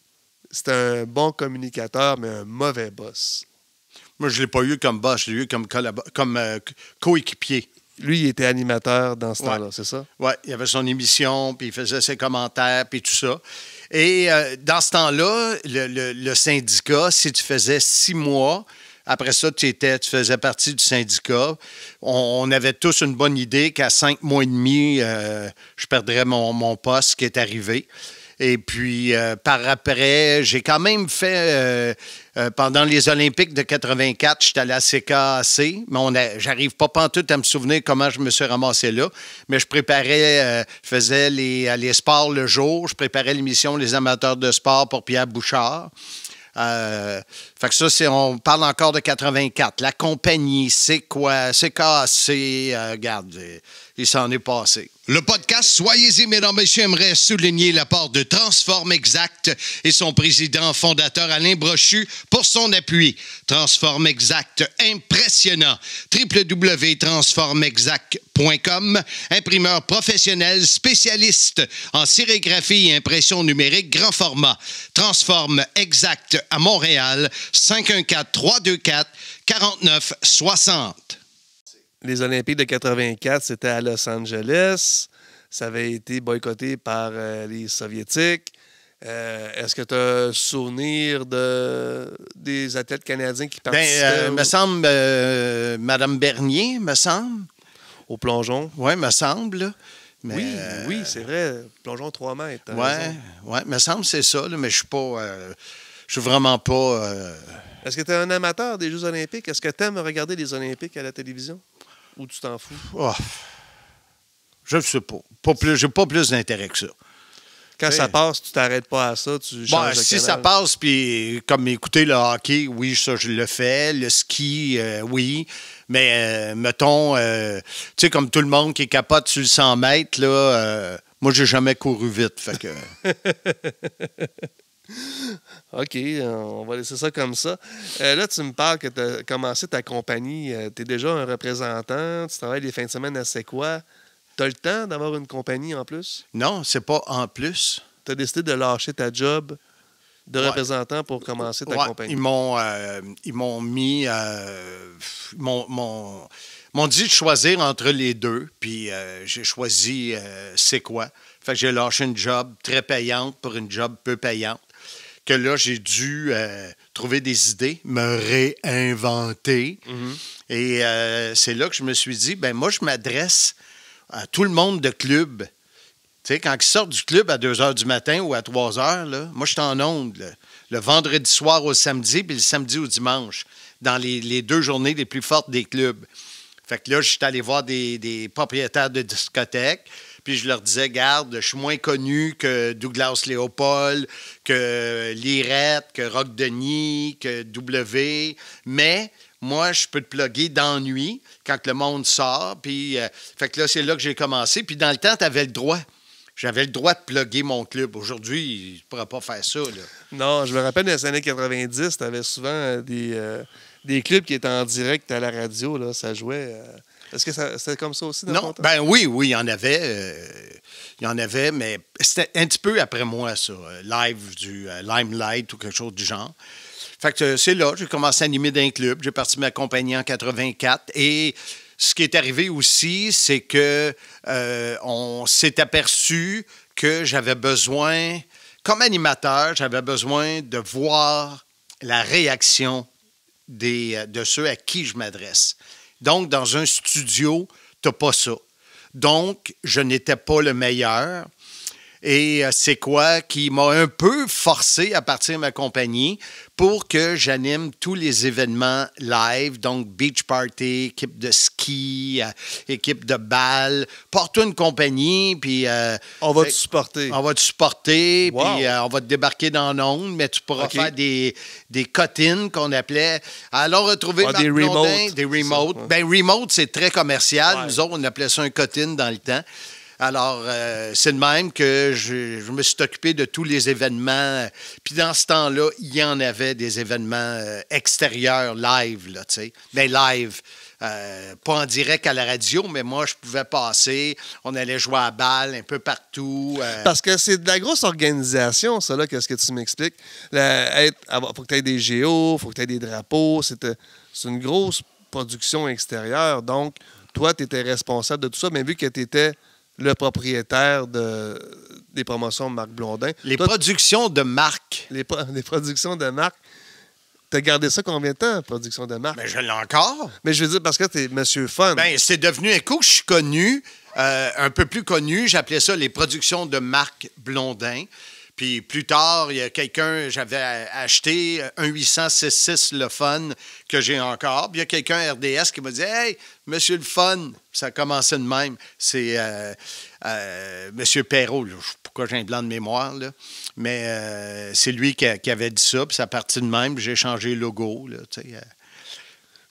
c'était un bon communicateur, mais un mauvais boss. Moi, je ne l'ai pas eu comme boss, je l'ai eu comme coéquipier. Lui, il était animateur dans ce Ouais. temps-là, c'est ça? Oui, il avait son émission, puis il faisait ses commentaires, puis tout ça. Et dans ce temps-là, le syndicat, si tu faisais 6 mois, après ça, tu faisais partie du syndicat. On avait tous une bonne idée qu'à 5 mois et demi, je perdrais mon poste qui est arrivé. Et puis, par après, j'ai quand même fait, pendant les Olympiques de 84, j'étais à la CKAC, mais j'arrive pas pantoute à me souvenir comment je me suis ramassé là, mais je préparais, je faisais les sports le jour, je préparais l'émission Les amateurs de sport pour Pierre Bouchard. Fait que ça, on parle encore de 84. La compagnie, c'est quoi? CKAC, regarde, il s'en est passé. Le podcast Soyez-y, mesdames et messieurs, aimerait souligner l'apport de Transform Exact et son président fondateur Alain Brochu pour son appui. Transform Exact, impressionnant. www.transformexact.com, imprimeur professionnel spécialiste en sérigraphie et impression numérique grand format. Transform Exact à Montréal, 514-324-4960. Les Olympiques de 84, c'était à Los Angeles. Ça avait été boycotté par les Soviétiques. Est-ce que tu as un souvenir des athlètes canadiens qui participaient me semble, Mme Bernier, me semble. au plongeon? Oui, me semble. Là. Mais, Oui, c'est vrai. Plongeon 3 mètres. Oui, me semble c'est ça, là, mais je suis pas. Je suis vraiment pas. Est-ce que tu es un amateur des Jeux olympiques? Est-ce que tu aimes regarder les Olympiques à la télévision? Ou tu t'en fous? Oh, je ne sais pas. J'ai pas plus d'intérêt que ça. Quand ça passe, tu t'arrêtes pas à ça, tu changes de Si canal. ça passe, puis comme écouter le hockey, oui, ça, je le fais. Le ski, oui. Mais, mettons, tu sais, comme tout le monde qui capote sur le 100 mètres, là, moi, j'ai jamais couru vite. Fait que... OK, on va laisser ça comme ça. Là, tu me parles que tu as commencé ta compagnie. Tu es déjà un représentant. Tu travailles les fins de semaine à C'est quoi? Tu as le temps d'avoir une compagnie en plus? Non, c'est pas en plus. tu as décidé de lâcher ta job de représentant pour commencer ta compagnie? Ils m'ont mis... m'ont dit de choisir entre les deux, puis j'ai choisi c'est quoi. Fait que j'ai lâché une job très payante pour une job peu payante, que là, j'ai dû trouver des idées, me réinventer. Et c'est là que je me suis dit, ben moi, je m'adresse à tout le monde de club. Tu sais, quand ils sortent du club à 2 h du matin ou à 3 h, là, moi, je suis en onde le vendredi soir au samedi, puis le samedi au dimanche, dans les 2 journées les plus fortes des clubs. Fait que là, je suis allé voir des propriétaires de discothèques, puis je leur disais, garde, je suis moins connu que Douglas Léopold, que Lirette, que Rock Denis, que W, mais moi, je peux te plugger d'ennui quand le monde sort. Puis, fait que là, c'est là que j'ai commencé. Puis dans le temps, tu avais le droit. J'avais le droit de plugger mon club. Aujourd'hui, je ne pourrais pas faire ça. Là. Non, je me rappelle dans les années 90, tu avais souvent des clubs qui étaient en direct à la radio. Là, ça jouait. Est-ce que c'était comme ça aussi dans ton temps? Ben oui, il y en avait. Il y en avait, mais c'était un petit peu après moi, ça. Live du Limelight ou quelque chose du genre. Fait que c'est là, j'ai commencé à animer dans un club. J'ai parti ma compagnie en 84. Et ce qui est arrivé aussi, c'est que on s'est aperçu que j'avais besoin, comme animateur, j'avais besoin de voir la réaction de ceux à qui je m'adresse. Donc, dans un studio, tu n'as pas ça. Donc, je n'étais pas le meilleur. Et c'est quoi qui m'a un peu forcé à partir de ma compagnie pour que j'anime tous les événements live, donc beach party, équipe de ski, équipe de balle. Porte-toi une compagnie, puis... on va te supporter. On va te supporter, Wow. puis on va te débarquer dans l'onde, mais tu pourras faire des cut-ins qu'on appelait. Allons retrouver Marc des Blondin, remotes. des remotes. Ouais. Ben, remote, c'est très commercial. Ouais. Nous autres, on appelait ça un cut-in dans le temps. Alors, c'est de même que je me suis occupé de tous les événements. Puis dans ce temps-là, il y en avait des événements extérieurs, live, là, tu sais. Bien, live. Pas en direct à la radio, mais moi, je pouvais passer. On allait jouer à balle un peu partout. Parce que c'est de la grosse organisation, ça, là, qu'est-ce que tu m'expliques? Faut que tu aies des géos, faut que tu aies des drapeaux. C'est une grosse production extérieure. Donc, toi, tu étais responsable de tout ça, mais vu que tu étais le propriétaire des promotions de Marc Blondin. Les toi, productions de Marc. Les productions de Marc. T'as gardé ça combien de temps, production de Marc? Mais je l'ai encore. Mais je veux dire, parce que t'es Monsieur Fun. Bien, c'est devenu un coup que je suis connu, un peu plus connu. J'appelais ça les productions de Marc Blondin. Puis plus tard, il y a quelqu'un, j'avais acheté un 800-66 Le Fun que j'ai encore. Puis il y a quelqu'un RDS qui m'a dit « Hey, Monsieur Le Fun! » Ça a commencé de même. C'est Monsieur Perrault. Là. Pourquoi j'ai un blanc de mémoire, là? Mais c'est lui qui avait dit ça. Puis ça a parti de même. Puis j'ai changé le logo. Là,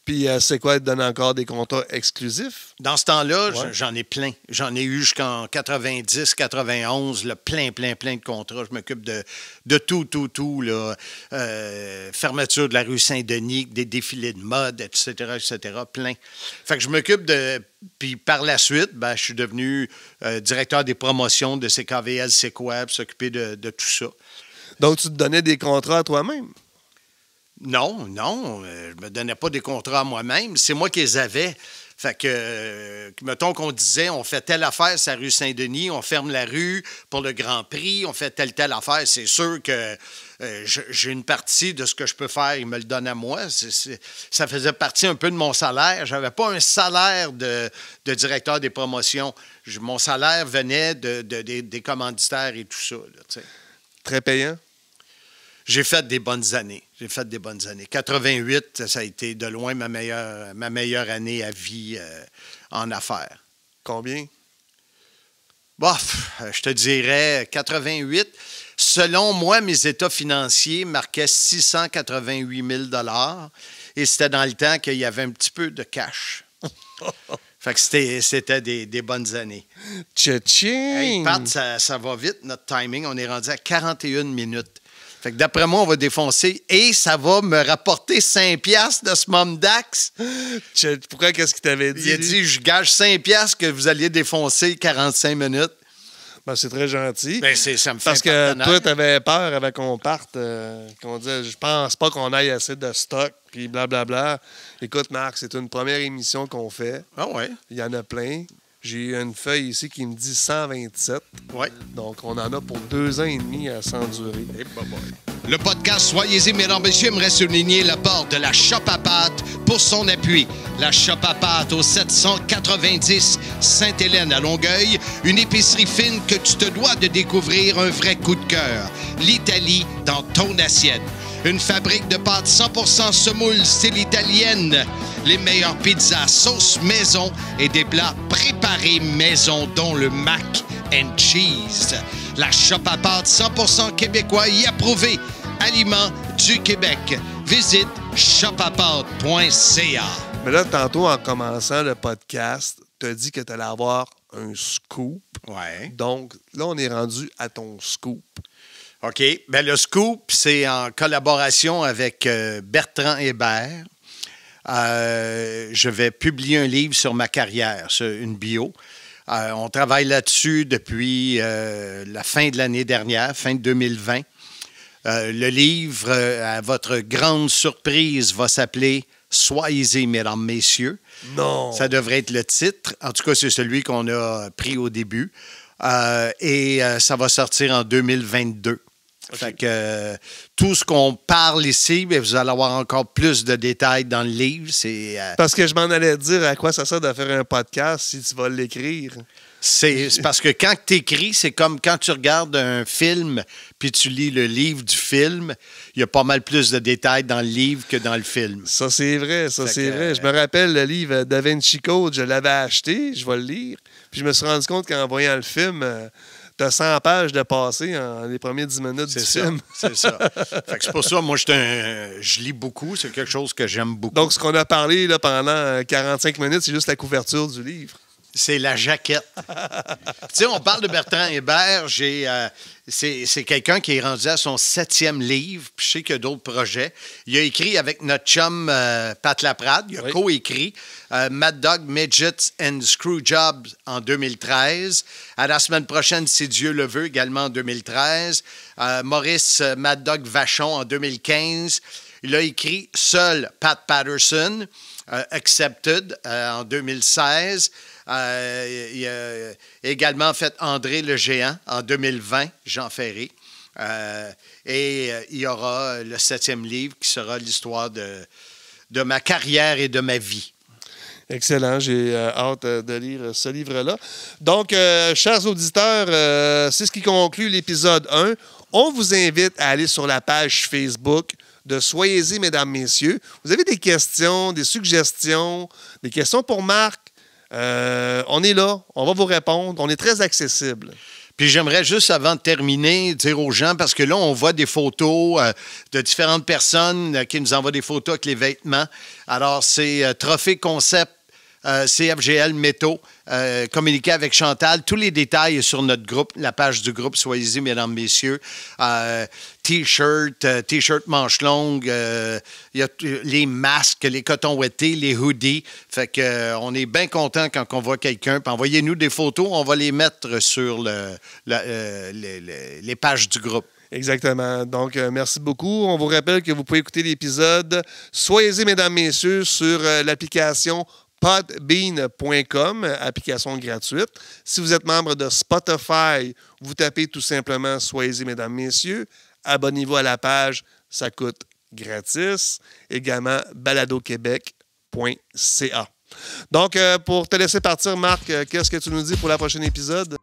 Puis c'est quoi, te donner encore des contrats exclusifs? Dans ce temps-là, Ouais. j'en ai plein. J'en ai eu jusqu'en 90, 91, là, plein de contrats. Je m'occupe de tout. Là. Fermeture de la rue Saint-Denis, des défilés de mode, etc., plein. Fait que je m'occupe de... Puis par la suite, ben, je suis devenu directeur des promotions de CKVL, c'est quoi, puis s'occuper de tout ça. Donc, tu te donnais des contrats à toi-même? Non, je me donnais pas des contrats à moi-même. C'est moi qui les avais. Fait que, mettons qu'on disait, on fait telle affaire sur la rue Saint-Denis, on ferme la rue pour le Grand Prix, on fait telle affaire. C'est sûr que j'ai une partie de ce que je peux faire, il me le donne à moi. Ça faisait partie un peu de mon salaire. J'avais pas un salaire de directeur des promotions. Mon salaire venait des commanditaires et tout ça. Là, tu sais. Très payant? J'ai fait des bonnes années. 88, ça a été de loin ma meilleure année à vie en affaires. Combien? Bof, je te dirais 88. Selon moi, mes états financiers marquaient 688 000 $. Et c'était dans le temps qu'il y avait un petit peu de cash. Fait que c'était des bonnes années. Tcha-ching! Hey, Pat, ça va vite, notre timing. On est rendu à 41 minutes. Fait que d'après moi, on va défoncer et ça va me rapporter 5 piastres de ce Mom Dax. Pourquoi, qu'est-ce qu'il t'avait dit? Il a dit, je gage 5 piastres que vous alliez défoncer 45 minutes. Ben, c'est très gentil. Ben, ça me fait Parce que toi, tu avais peur avant qu'on parte, qu'on dise, je pense pas qu'on aille assez de stock, puis blablabla. Écoute, Marc, c'est une première émission qu'on fait. Ah ouais. Il y en a plein. J'ai une feuille ici qui me dit 127. Ouais. Donc, on en a pour 2 ans et demi à s'endurer. Le podcast Soyez-y, mesdames, messieurs, aimerait souligner l'apport de la Shop à pâte pour son appui. La Shop à pâte au 790 Sainte-Hélène à Longueuil, une épicerie fine que tu te dois de découvrir, un vrai coup de cœur. L'Italie dans ton assiette. Une fabrique de pâtes 100% semoule style italienne. Les meilleures pizzas sauce maison et des plats préparés maison, dont le mac and cheese. La Shop à pâte 100% québécois y approuvé. Aliments du Québec. Visite shopapâte.ca. Mais là, tantôt, en commençant le podcast, tu as dit que tu allais avoir un scoop. Ouais. Donc, là, on est rendu à ton scoop. OK. Bien, le scoop, c'est en collaboration avec Bertrand Hébert. Je vais publier un livre sur ma carrière, une bio. On travaille là-dessus depuis la fin de l'année dernière, fin de 2020. Le livre, à votre grande surprise, va s'appeler « Soyez-y, mesdames, messieurs ». Non! Ça devrait être le titre. En tout cas, c'est celui qu'on a pris au début. Et ça va sortir en 2022. Okay. Fait que tout ce qu'on parle ici, bien, vous allez avoir encore plus de détails dans le livre. Parce que je m'en allais dire à quoi ça sert de faire un podcast si tu vas l'écrire. C'est parce que quand tu écris, c'est comme quand tu regardes un film puis tu lis le livre du film, il y a pas mal plus de détails dans le livre que dans le film. Ça, c'est vrai. Je me rappelle le livre Da Vinci Code, je l'avais acheté, je vais le lire. Puis je me suis rendu compte qu'en voyant le film, t'as 100 pages de passé en les premiers 10 minutes du film. C'est ça. Fait que c'est pour ça, moi, je lis beaucoup. C'est quelque chose que j'aime beaucoup. Donc, ce qu'on a parlé là, pendant 45 minutes, c'est juste la couverture du livre. C'est la jaquette. Tu sais, on parle de Bertrand Hébert. C'est quelqu'un qui est rendu à son 7e livre. Puis je sais qu'il y a d'autres projets. Il a écrit avec notre chum Pat Laprade. Il a co-écrit Mad Dog, Midgets and Screwjobs en 2013. À la semaine prochaine, si Dieu le veut, également en 2013. Maurice Mad Dog Vachon en 2015. Il a écrit seul Pat Patterson, Accepted en 2016. Il a également fait André le Géant en 2020, Jean Ferré. Et il y aura le 7e livre qui sera l'histoire de ma carrière et de ma vie. Excellent. J'ai hâte de lire ce livre-là. Donc, chers auditeurs, c'est ce qui conclut l'épisode 1. On vous invite à aller sur la page Facebook de Soyez-y, mesdames, messieurs. Vous avez des questions, des suggestions, des questions pour Marc? On est là, on va vous répondre, on est très accessible. Puis j'aimerais juste, avant de terminer, dire aux gens, parce que là, on voit des photos de différentes personnes qui nous envoient des photos avec les vêtements. Alors, c'est Trophée Concept, CFGL Métaux, communiquer avec Chantal. Tous les détails sur notre groupe, la page du groupe Soyez-y, mesdames, messieurs. T-shirt manches longues, il y a les masques, les cotons ouettés, les hoodies. Fait que on est bien content quand on voit quelqu'un. Puis envoyez-nous des photos, on va les mettre sur les pages du groupe. Exactement. Donc, merci beaucoup. On vous rappelle que vous pouvez écouter l'épisode Soyez-y, mesdames, messieurs, sur l'application podbean.com, application gratuite. Si vous êtes membre de Spotify, vous tapez tout simplement « Soyez-y, mesdames, messieurs ». Abonnez-vous à la page, ça coûte gratis. Également, baladoquebec.ca. Donc, pour te laisser partir, Marc, qu'est-ce que tu nous dis pour le prochain épisode?